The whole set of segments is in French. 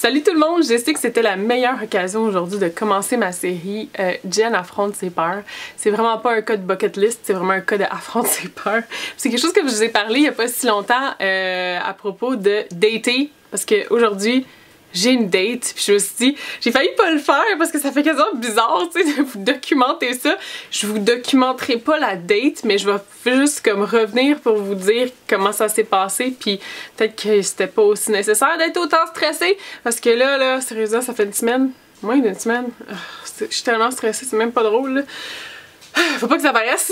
Salut tout le monde, je sais que c'était la meilleure occasion aujourd'hui de commencer ma série Jen affronte ses peurs. C'est vraiment pas un cas de bucket list, c'est vraiment un cas de affronte ses peurs. C'est quelque chose que je vous ai parlé il y a pas si longtemps à propos de dater, parce qu'aujourd'hui j'ai une date, puis je me suis dit, j'ai failli pas le faire parce que ça fait quasiment bizarre, tu sais, de vous documenter ça. Je vous documenterai pas la date, mais je vais juste comme revenir pour vous dire comment ça s'est passé, puis peut-être que c'était pas aussi nécessaire d'être autant stressée, parce que là, sérieusement, ça fait une semaine, moins d'une semaine. Je suis tellement stressée, c'est même pas drôle, là. Faut pas que ça paraisse.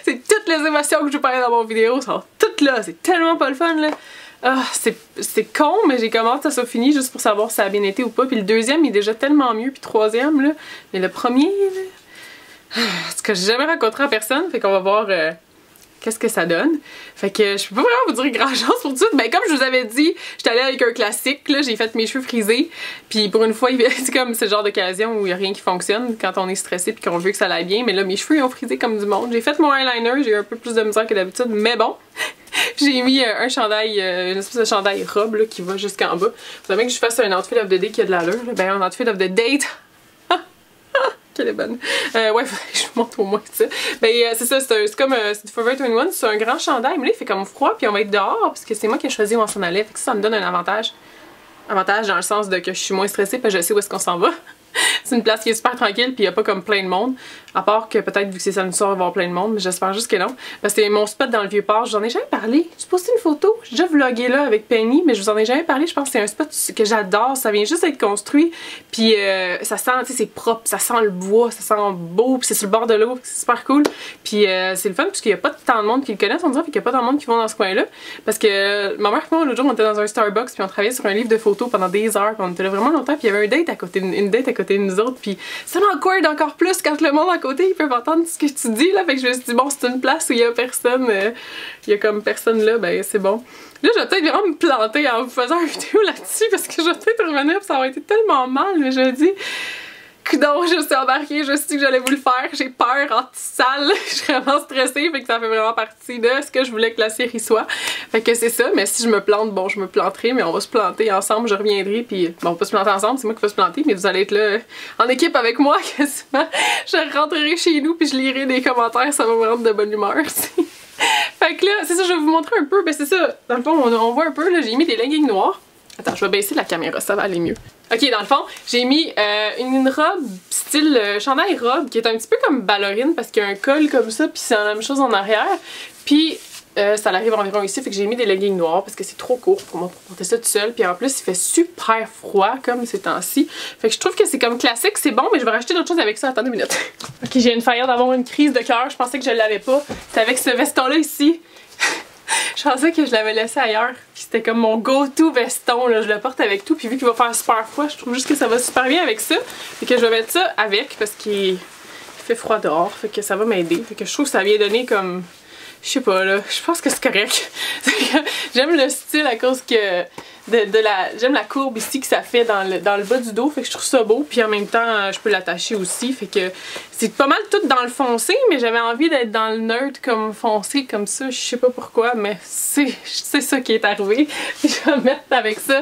C'est toutes les émotions que je parlais dans mon vidéo, sont toutes là, c'est tellement pas le fun, là. Ah, c'est con, mais j'ai commencé à ça fini juste pour savoir si ça a bien été ou pas. Puis le deuxième il est déjà tellement mieux, puis le troisième, là. Mais le premier, là, ce que j'ai jamais rencontré à personne, fait qu'on va voir qu'est-ce que ça donne. Fait que je peux pas vraiment vous dire grand chose pour tout de suite. Ben comme je vous avais dit, j'étais allée avec un classique, là, j'ai fait mes cheveux frisés. Puis pour une fois, c'est comme ce genre d'occasion où il y a rien qui fonctionne quand on est stressé puis qu'on veut que ça aille bien. Mais là, mes cheveux ils ont frisé comme du monde. J'ai fait mon eyeliner, j'ai eu un peu plus de misère que d'habitude, mais bon. J'ai mis un chandail, une espèce de chandail robe là, qui va jusqu'en bas. Vous savez que je fasse un outfit of the day qui a de l'allure. Ben un outfit of the date. Qu'elle est bonne. Ouais, je vous montre au moins ça. Ben c'est ça, c'est comme c'est du Forever 21, c'est un grand chandail, mais là il fait comme froid puis on va être dehors parce que c'est moi qui ai choisi où on s'en allait. Fait que ça me donne un avantage. Avantage dans le sens de que je suis moins stressée parce que je sais où est-ce qu'on s'en va. C'est une place qui est super tranquille puis il n'y a pas comme plein de monde. À part que peut-être vu que c'est samedi soir il va y avoir plein de monde, mais j'espère juste que non. Parce que c'est mon spot dans le Vieux-Port, j'en ai jamais parlé. J'ai posté une photo, j'ai déjà vlogué là avec Penny, mais je vous en ai jamais parlé. Je pense que c'est un spot que j'adore, ça vient juste d'être construit. Puis ça sent, tu sais, c'est propre, ça sent le bois, ça sent beau, puis c'est sur le bord de l'eau, c'est super cool. Puis c'est le fun parce qu'il n'y a pas tant de monde qui le connaissent, on dirait, puis qu'il n'y a pas tant de monde qui vont dans ce coin-là. Parce que ma mère et moi, l'autre jour, on était dans un Starbucks, puis on travaillait sur un livre de photos pendant des heures, puis on était là vraiment longtemps, puis il y avait un date à côté, une date à côté de nous autres, puis ça m'encourage encore plus quand le monde à côté, ils peuvent entendre ce que tu dis, là. Fait que je me suis dit, bon, c'est une place où il y a personne, il y a comme personne là, ben c'est bon. Là, je vais peut-être vraiment me planter en vous faisant une vidéo là-dessus, parce que je vais peut-être revenir, puis ça aurait été tellement mal, mais je me dis... Coudon, je suis embarquée, je sais que j'allais vous le faire, j'ai peur en salle, je suis vraiment stressée, fait que ça fait vraiment partie de ce que je voulais que la série soit. Fait que c'est ça, mais si je me plante, bon je me planterai, mais on va se planter ensemble, je reviendrai, puis bon on va se planter ensemble, c'est moi qui vais se planter, mais vous allez être là en équipe avec moi quasiment. Je rentrerai chez nous puis je lirai des commentaires, ça va me rendre de bonne humeur. Fait que là, c'est ça, je vais vous montrer un peu, ben c'est ça, dans le fond on voit un peu, là j'ai mis des leggings noirs. Attends, je vais baisser la caméra, ça va aller mieux. Ok, dans le fond, j'ai mis une robe style chandail robe qui est un petit peu comme ballerine parce qu'il y a un col comme ça puis c'est la même chose en arrière. Puis ça arrive environ ici, fait que j'ai mis des leggings noirs parce que c'est trop court pour moi pour porter ça tout seul. Puis en plus, il fait super froid comme ces temps-ci. Fait que je trouve que c'est comme classique, c'est bon, mais je vais racheter d'autres choses avec ça. Attendez une minute. Ok, j'ai une faillite d'avoir une crise de cœur. Je pensais que je l'avais pas. C'est avec ce veston-là ici. Je pensais que je l'avais laissé ailleurs, puis c'était comme mon go-to veston, là, je le porte avec tout, puis vu qu'il va faire super froid, je trouve juste que ça va super bien avec ça, et que je vais mettre ça avec, parce qu'il fait froid dehors, fait que ça va m'aider, fait que je trouve que ça vient donner comme, je sais pas là, je pense que c'est correct. J'aime le style à cause que j'aime la courbe ici que ça fait dans le bas du dos, fait que je trouve ça beau, puis en même temps je peux l'attacher aussi, fait que c'est pas mal tout dans le foncé, mais j'avais envie d'être dans le neutre comme foncé comme ça, je sais pas pourquoi, mais c'est ça qui est arrivé. Puis je vais mettre avec ça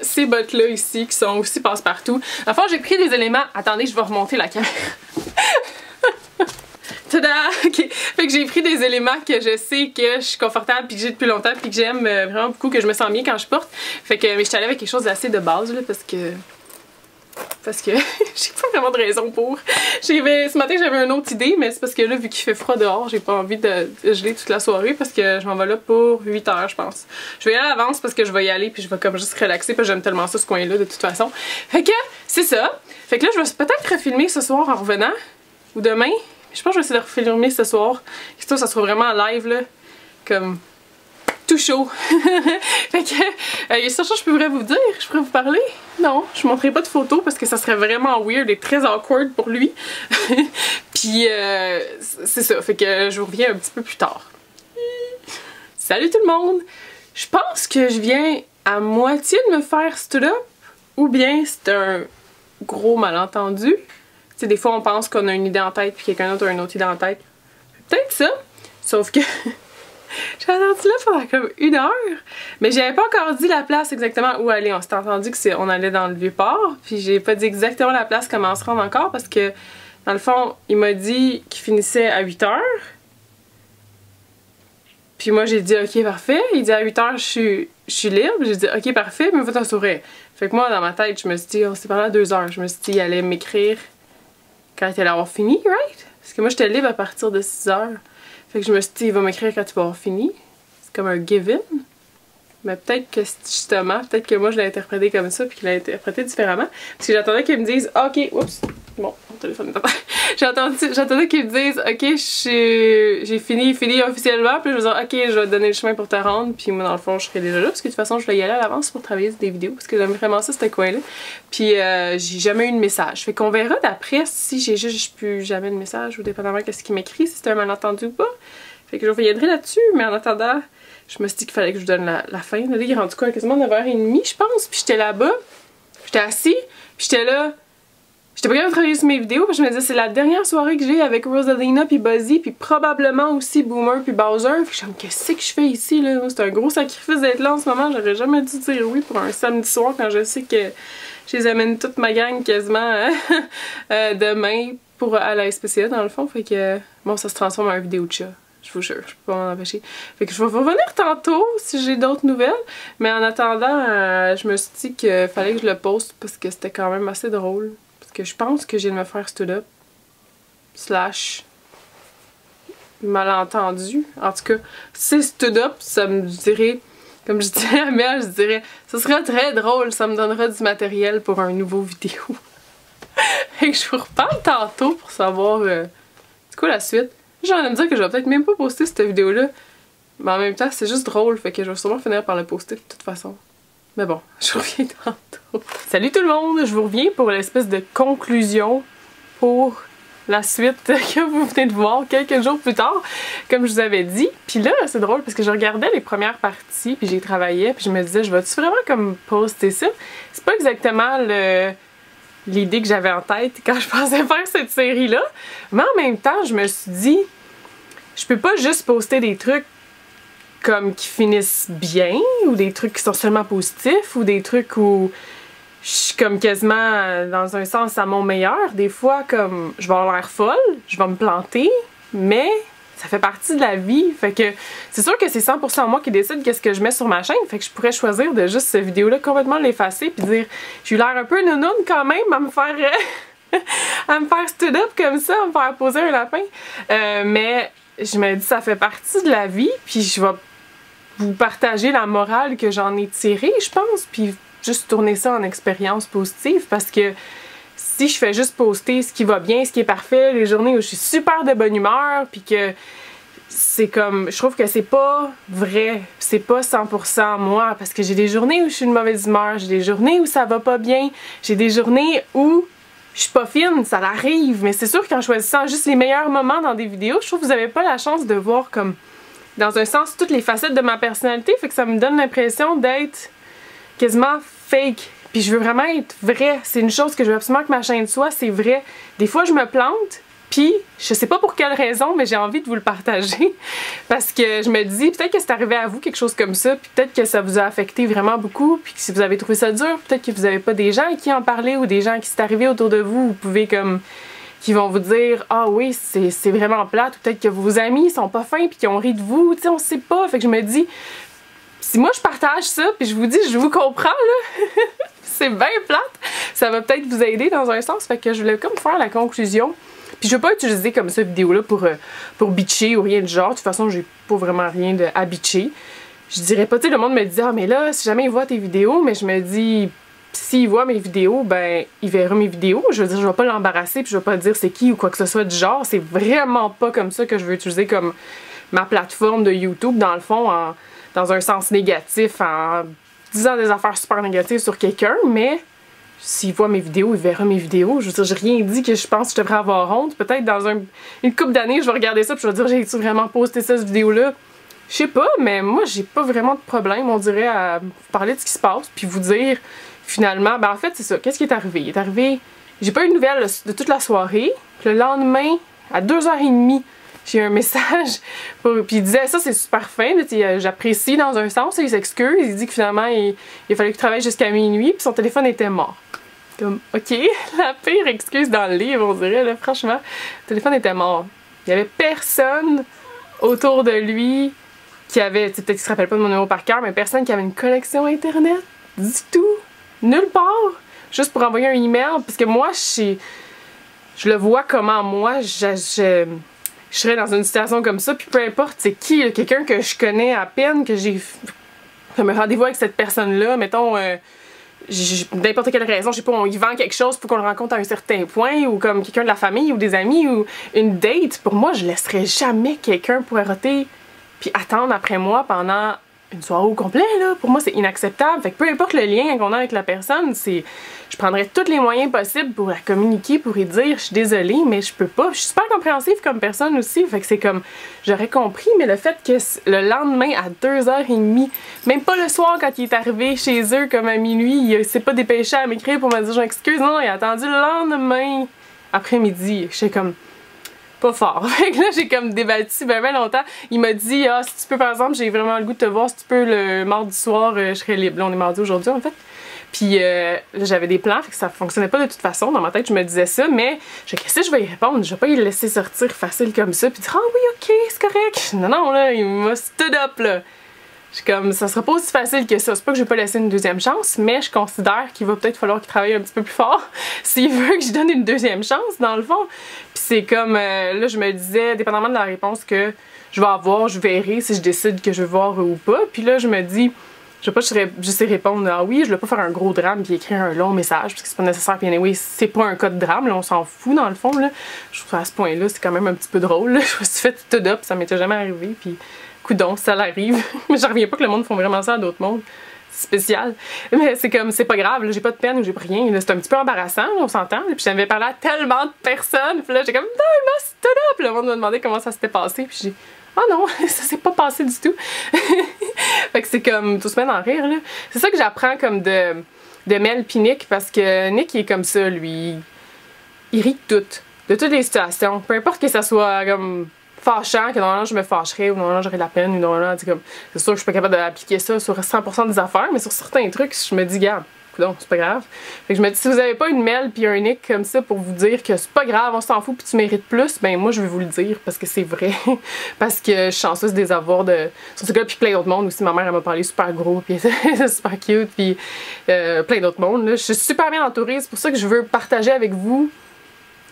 ces bottes là ici qui sont aussi passe-partout. Enfin j'ai pris des éléments, attendez je vais remonter la caméra. Tada! Ok. Fait que j'ai pris des éléments que je sais que je suis confortable puis que j'ai depuis longtemps puis que j'aime vraiment beaucoup, que je me sens bien quand je porte. Fait que mais je suis allée avec quelque chose d'assez de base là parce que j'ai pas vraiment de raison pour. Ce matin j'avais une autre idée, mais c'est parce que là vu qu'il fait froid dehors, j'ai pas envie de geler toute la soirée parce que je m'en vais là pour 8 heures je pense. Je vais y aller à l'avance parce que je vais y aller puis je vais comme juste relaxer parce que j'aime tellement ça ce coin là de toute façon. Fait que c'est ça. Fait que là je vais peut-être refilmer ce soir en revenant ou demain. Je pense que je vais essayer de refilmer ce soir. Histoire que ça sera vraiment en live là. Comme tout chaud. Fait que il y a certaines choses que je pourrais vous dire. Je pourrais vous parler. Non, je ne montrerai pas de photos parce que ça serait vraiment weird et très awkward pour lui. Puis c'est ça. Fait que je vous reviens un petit peu plus tard. Salut tout le monde! Je pense que je viens à moitié de me faire stood up. Ou bien c'est un gros malentendu. Tu sais, des fois, on pense qu'on a une idée en tête puis quelqu'un d'autre a une autre idée en tête. Peut-être ça, sauf que J'ai attendu là pendant comme 1 heure. Mais j'avais pas encore dit la place exactement où aller. On s'était entendu qu'on allait dans le Vieux-Port. Puis j'ai pas dit exactement la place comment se rendre encore parce que, dans le fond, il m'a dit qu'il finissait à 8 heures. Puis moi j'ai dit ok parfait. Il dit à 8 heures je suis libre. J'ai dit ok parfait, mais faut t'en sourire. Fait que moi dans ma tête, je me suis dit, on s'est parlé à 2 heures. Je me suis dit il allait m'écrire quand il allait avoir fini, right? Parce que moi j'étais libre à partir de 6 heures. Fait que je me suis dit, il va m'écrire quand tu vas avoir fini. C'est comme un give-in. Mais peut-être que justement, peut-être que moi je l'ai interprété comme ça, puis qu'il l'a interprété différemment. Parce que j'attendais qu'il me dise, ok, oups, bon, mon téléphone est à terre. J'attendais qu'il me dise, ok, j'ai fini officiellement, puis je vais dire, ok, je vais te donner le chemin pour te rendre, puis moi dans le fond, je serai déjà là, parce que de toute façon, je vais y aller à l'avance pour travailler sur des vidéos, parce que j'aime vraiment ça, ce coin-là. Puis j'ai jamais eu de message. Fait qu'on verra d'après si j'ai juste plus jamais de message, ou dépendamment de ce qu'il m'écrit, si c'est un malentendu ou pas. Fait que je reviendrai là-dessus, mais en attendant, je me suis dit qu'il fallait que je vous donne la fin. Là, il est rendu quoi? Quasiment 9h30, je pense. Puis j'étais là-bas, j'étais assis, puis j'étais là. J'étais pas capable de travailler sur mes vidéos, parce que je me disais, c'est la dernière soirée que j'ai avec Rosalina puis Buzzy, puis probablement aussi Boomer puis Bowser. Puis je suis comme, qu'est-ce que je fais ici, là? C'est un gros sacrifice d'être là en ce moment. J'aurais jamais dû dire oui pour un samedi soir quand je sais que je les amène toute ma gang quasiment demain pour à la SPCA dans le fond. Fait que, bon, ça se transforme en vidéo de chat. Je vous jure, je peux pas m'en empêcher. Fait que je vais revenir tantôt si j'ai d'autres nouvelles. Mais en attendant, je me suis dit qu'il fallait que je le poste parce que c'était quand même assez drôle. Parce que je pense que j'ai de me faire stood up. / malentendu. En tout cas, si stood up, ça me dirait, comme je disais à Mel, je dirais, ça serait très drôle, ça me donnera du matériel pour un nouveau vidéo. Fait que je vous reparle tantôt pour savoir c'est quoi la suite. J'ai envie de me dire que je vais peut-être même pas poster cette vidéo-là. Mais en même temps, c'est juste drôle, fait que je vais sûrement finir par le poster de toute façon. Mais bon, je vous reviens tantôt. Salut tout le monde! Je vous reviens pour l'espèce de conclusion pour la suite que vous venez de voir quelques jours plus tard, comme je vous avais dit. Puis là, c'est drôle parce que je regardais les premières parties, puis j'ai travaillé, puis je me disais, je vais-tu vraiment comme poster ça? C'est pas exactement l'idée que j'avais en tête quand je pensais faire cette série-là. Mais en même temps, je me suis dit, je peux pas juste poster des trucs comme qui finissent bien, ou des trucs qui sont seulement positifs, ou des trucs où je suis comme quasiment dans un sens à mon meilleur. Des fois, comme je vais avoir l'air folle, je vais me planter, mais ça fait partie de la vie. Fait que c'est sûr que c'est 100% moi qui décide qu'est-ce que je mets sur ma chaîne. Fait que je pourrais choisir de juste cette vidéo-là complètement l'effacer puis dire j'ai eu l'air un peu nounoune quand même à me faire à me faire stood up comme ça, à me faire poser un lapin. Mais je me dis ça fait partie de la vie puis je vais vous partager la morale que j'en ai tirée, je pense, puis juste tourner ça en expérience positive parce que si je fais juste poster ce qui va bien, ce qui est parfait, les journées où je suis super de bonne humeur, puis que c'est comme, je trouve que c'est pas vrai, c'est pas 100% moi, parce que j'ai des journées où je suis de mauvaise humeur, j'ai des journées où ça va pas bien, j'ai des journées où je suis pas fine, ça l'arrive, mais c'est sûr qu'en choisissant juste les meilleurs moments dans des vidéos, je trouve que vous avez pas la chance de voir comme, dans un sens, toutes les facettes de ma personnalité, fait que ça me donne l'impression d'être quasiment fake. Puis je veux vraiment être vraie. C'est une chose que je veux absolument que ma chaîne soit, c'est vrai. Des fois, je me plante, puis je sais pas pour quelle raison, mais j'ai envie de vous le partager. Parce que je me dis, peut-être que c'est arrivé à vous quelque chose comme ça, puis peut-être que ça vous a affecté vraiment beaucoup, puis que si vous avez trouvé ça dur, peut-être que vous avez pas des gens qui en parlaient ou des gens qui c'est arrivé autour de vous, vous pouvez comme qui vont vous dire « Ah oui, c'est vraiment plate » ou peut-être que vos amis sont pas fins puis qu'ils ont ri de vous, tu sais, on sait pas. Fait que je me dis, si moi je partage ça puis je vous dis « Je vous comprends » là, c'est bien plate, ça va peut-être vous aider dans un sens. Fait que je voulais comme faire la conclusion. Puis je veux pas utiliser comme ça vidéo-là pour bitcher ou rien de genre. De toute façon, j'ai pas vraiment rien à bitcher. Je dirais pas, tu sais, le monde me dit « Ah mais là, si jamais il voit tes vidéos », mais je me dis... S'il voit mes vidéos, ben, il verra mes vidéos. Je veux dire, je vais pas l'embarrasser puis je vais pas dire c'est qui ou quoi que ce soit du genre. C'est vraiment pas comme ça que je veux utiliser comme ma plateforme de YouTube, dans le fond, dans un sens négatif, en disant des affaires super négatives sur quelqu'un, mais s'il voit mes vidéos, il verra mes vidéos. Je veux dire, j'ai rien dit que je pense que je devrais avoir honte. Peut-être dans une couple d'années, je vais regarder ça puis je vais dire, j'ai-tu vraiment posté cette vidéo-là? Je sais pas, mais moi, j'ai pas vraiment de problème, on dirait, à vous parler de ce qui se passe puis vous dire... Finalement, ben en fait, c'est ça. Qu'est-ce qui est arrivé? Il est arrivé... J'ai pas eu de nouvelles de toute la soirée. Le lendemain, à 2h30, j'ai eu un message, puis il disait ça c'est super fin, j'apprécie dans un sens, il s'excuse, il dit que finalement il fallait qu'il travaille jusqu'à minuit, puis son téléphone était mort. Comme, ok, la pire excuse dans le livre, on dirait, là, franchement, le téléphone était mort. Il y avait personne autour de lui qui avait, peut-être qu'il se rappelle pas de mon numéro par cœur, mais personne qui avait une connexion internet, du tout, nulle part, juste pour envoyer un email, parce que moi, je le vois comment moi, je serais dans une situation comme ça, puis peu importe c'est qui, quelqu'un que je connais à peine, que j'ai un rendez-vous avec cette personne-là, mettons, n'importe quelle raison, je sais pas, on y vend quelque chose pour qu'on le rencontre à un certain point, ou comme quelqu'un de la famille, ou des amis, ou une date, pour moi, je laisserais jamais quelqu'un poireauter puis attendre après moi pendant une soirée au complet, là. Pour moi, c'est inacceptable. Fait que peu importe le lien qu'on a avec la personne, je prendrais tous les moyens possibles pour la communiquer, pour lui dire je suis désolée, mais je peux pas. Je suis super compréhensive comme personne aussi. Fait que c'est comme, j'aurais compris, mais le fait que le lendemain à 2h30, même pas le soir quand il est arrivé chez eux comme à minuit, il s'est pas dépêché à m'écrire pour me dire je m'excuse. Non, il a attendu le lendemain après-midi. J'étais comme pas fort. Fait que là, j'ai comme débattu ben longtemps. Il m'a dit, ah, si tu peux, par exemple, j'ai vraiment le goût de te voir, si tu peux, le mardi soir, je serai libre. Là, on est mardi aujourd'hui, en fait. Puis là, j'avais des plans, fait que ça fonctionnait pas de toute façon. Dans ma tête, je me disais ça, mais je sais que je vais y répondre. Je vais pas y laisser sortir facile comme ça, puis dire, ah oui, ok, c'est correct. Non, non, là, il m'a stood up, là. Je suis comme, ça sera pas aussi facile que ça. C'est pas que je vais pas laisser une deuxième chance, mais je considère qu'il va peut-être falloir qu'il travaille un petit peu plus fort s'il veut que je donne une deuxième chance, dans le fond. Puis c'est comme, là, je me disais, dépendamment de la réponse que je vais avoir, je verrai si je décide que je vais voir ou pas. Puis là, je me dis, je vais pas juste répondre, ah oui, je vais pas faire un gros drame puis écrire un long message, parce que c'est pas nécessaire. Puis anyway, c'est pas un cas de drame, là, on s'en fout, dans le fond, là. Je trouve à ce point-là, c'est quand même un petit peu drôle, là. Je me suis fait tout up, ça m'était jamais arrivé, puis coudon, ça l'arrive. Mais je reviens pas que le monde font vraiment ça à d'autres mondes. C'est spécial. Mais c'est comme, c'est pas grave, j'ai pas de peine ou j'ai pas rien. C'est un petit peu embarrassant, là, on s'entend. Puis j'avais parlé à tellement de personnes. Puis là, j'ai comme, non, il m'a stood up. Puis le monde m'a demandé comment ça s'était passé. Puis j'ai, oh non, ça s'est pas passé du tout. Fait que c'est comme, tout se met en rire, là. C'est ça que j'apprends comme de Mel pis Nick, parce que Nick, il est comme ça, lui. Il rit de toutes les situations. Peu importe que ça soit comme fâchant, que normalement je me fâcherais, ou normalement j'aurais de la peine, ou normalement, comme, c'est sûr que je suis pas capable d'appliquer ça sur 100% des affaires, mais sur certains trucs, je me dis, garde, non, c'est pas grave. Fait que je me dis, si vous avez pas une Mel pis un Nick comme ça pour vous dire que c'est pas grave, on s'en fout pis tu mérites plus, ben moi je vais vous le dire parce que c'est vrai. Parce que je suis chanceuse de les avoir sur ce gars pis plein d'autres mondes aussi. Ma mère elle m'a parlé super gros pis super cute pis plein d'autres mondes. Là. Je suis super bien entourée, c'est pour ça que je veux partager avec vous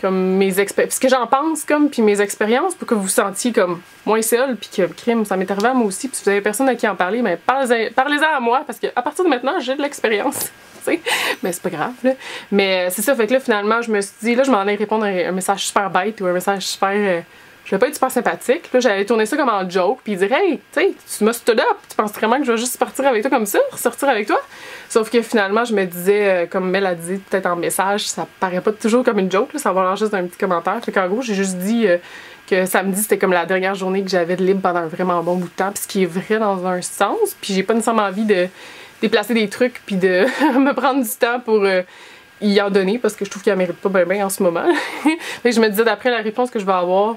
comme mes expériences, ce que j'en pense comme puis mes expériences pour que vous vous sentiez comme moins seul puis que crime ça m'est arrivé à moi aussi puis si vous avez personne à qui en parler ben parlez-en à moi parce que à partir de maintenant j'ai de l'expérience. Mais c'est pas grave là. Mais c'est ça, fait que là finalement je me suis dit, là je m'en allais répondre à un message super bête ou un message super je vais pas être super sympathique. Là j'allais tourner ça comme en joke puis dire hey, tu sais, tu m'as stood up, tu penses vraiment que je vais juste partir avec toi comme ça, ressortir avec toi? Sauf que finalement je me disais, comme Mel a dit peut-être en message, ça paraît pas toujours comme une joke, là, ça va avoir juste un petit commentaire. Fait qu'en gros j'ai juste dit que samedi c'était comme la dernière journée que j'avais de libre pendant un vraiment bon bout de temps, puis ce qui est vrai dans un sens, puis j'ai pas nécessairement envie de déplacer des trucs puis de me prendre du temps pour y en donner parce que je trouve qu'il en mérite pas bien en ce moment. Fait que je me disais d'après la réponse que je vais avoir,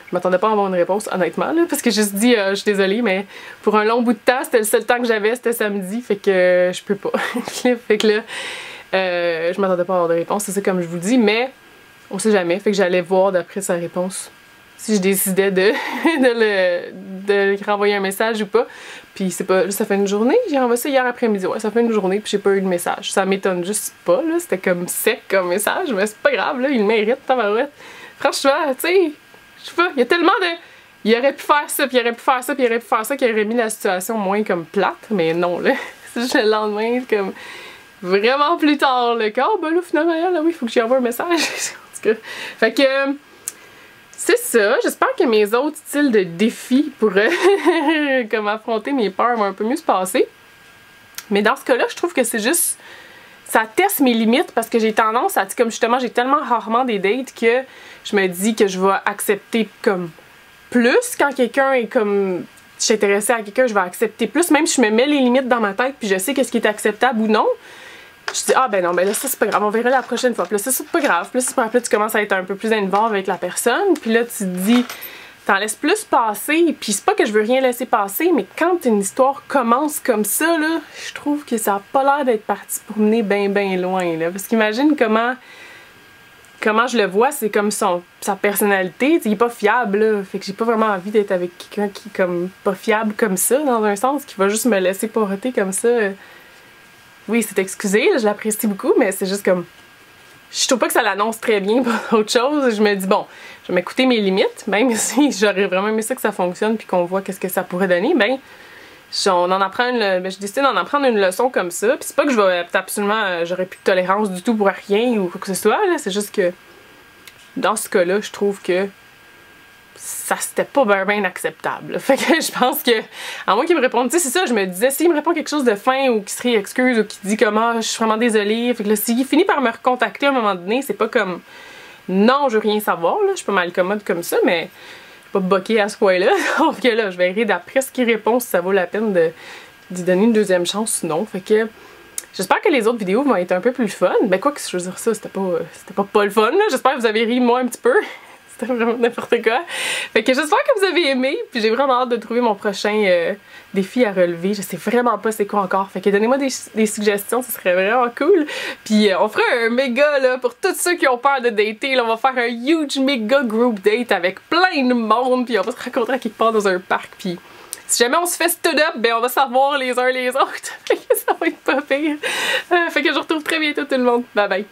je m'attendais pas à avoir une réponse honnêtement là, parce que j'ai juste dit je suis désolée mais pour un long bout de temps c'était le seul temps que j'avais, c'était samedi, fait que je peux pas. Fait que là je m'attendais pas à avoir de réponse, c'est ça comme je vous dis, mais on sait jamais, fait que j'allais voir d'après sa réponse si je décidais de lui renvoyer un message ou pas. Puis c'est pas, ça fait une journée, j'ai renvoyé ça hier après-midi, ouais, ça fait une journée puis j'ai pas eu de message. Ça m'étonne juste pas, là, c'était comme sec comme message, mais c'est pas grave, là, il le mérite, tabarouette. Franchement, tu sais, je sais pas, il y a tellement de... Il aurait pu faire ça, puis il aurait pu faire ça, puis il aurait pu faire ça, qui aurait mis la situation moins comme plate, mais non, là, c'est juste le lendemain, comme vraiment plus tard, le corps, ben là, finalement, là, oui, il faut que j'y envoie un message. En tout cas, fait que... c'est ça, j'espère que mes autres styles de défis pour comme affronter mes peurs vont un peu mieux se passer. Mais dans ce cas-là, je trouve que c'est juste... ça teste mes limites parce que j'ai tendance à... comme justement, j'ai tellement rarement des dates que je me dis que je vais accepter comme plus quand quelqu'un est comme... je suis intéressée à quelqu'un, je vais accepter plus. Même si je me mets les limites dans ma tête puis je sais qu'est-ce qui est acceptable ou non. Je dis, ah ben non, ben là ça c'est pas grave, on verra la prochaine fois. Puis là ça c'est pas grave. Puis là, tu commences à être un peu plus involved avec la personne. Puis là tu te dis, t'en laisses plus passer, puis c'est pas que je veux rien laisser passer, mais quand une histoire commence comme ça, là, je trouve que ça a pas l'air d'être parti pour mener ben loin, là. Parce qu'imagine comment je le vois, c'est comme sa personnalité, il est pas fiable, là. Fait que j'ai pas vraiment envie d'être avec quelqu'un qui est comme pas fiable comme ça, dans un sens, qui va juste me laisser poreter comme ça. Oui, c'est excusé, là, je l'apprécie beaucoup, mais c'est juste comme... Je trouve pas que ça l'annonce très bien pour autre chose. Je me dis, bon, je vais m'écouter mes limites, même si j'aurais vraiment aimé ça que ça fonctionne puis qu'on voit qu'est-ce que ça pourrait donner, ben, je décide d'en apprendre une leçon comme ça. Puis c'est pas que je vais absolument, j'aurais plus de tolérance du tout pour rien ou quoi que ce soit, là. C'est juste que, dans ce cas-là, je trouve que ça c'était pas bien acceptable. Fait que je pense que, à moins qu'il me réponde, tu sais, c'est ça, je me disais, s'il me répond quelque chose de fin ou qui serait excuse ou qui dit comment je suis vraiment désolée, fait que là, s'il finit par me recontacter à un moment donné, c'est pas comme non, je veux rien savoir, là, je suis pas mal commode comme ça, mais je vais pas boquer à ce point-là. Donc là, je verrai d'après ce qu'il répond si ça vaut la peine d'y donner une deuxième chance ou non. Fait que j'espère que les autres vidéos vont être un peu plus fun. Ben quoi que je veux dire ça, c'était pas le fun, là. J'espère que vous avez ri moi un petit peu. C'était vraiment n'importe quoi. Fait que j'espère que vous avez aimé, puis j'ai vraiment hâte de trouver mon prochain défi à relever. Je sais vraiment pas c'est quoi encore. Fait que donnez-moi des suggestions, ce serait vraiment cool. Puis on fera un méga, là, pour tous ceux qui ont peur de dater, là, on va faire un huge méga group date avec plein de monde, puis on va se rencontrer à quelque part dans un parc, puis si jamais on se fait stood up, ben on va savoir les uns les autres. Fait que ça va être pas pire. Fait que je vous retrouve très bientôt tout le monde. Bye bye.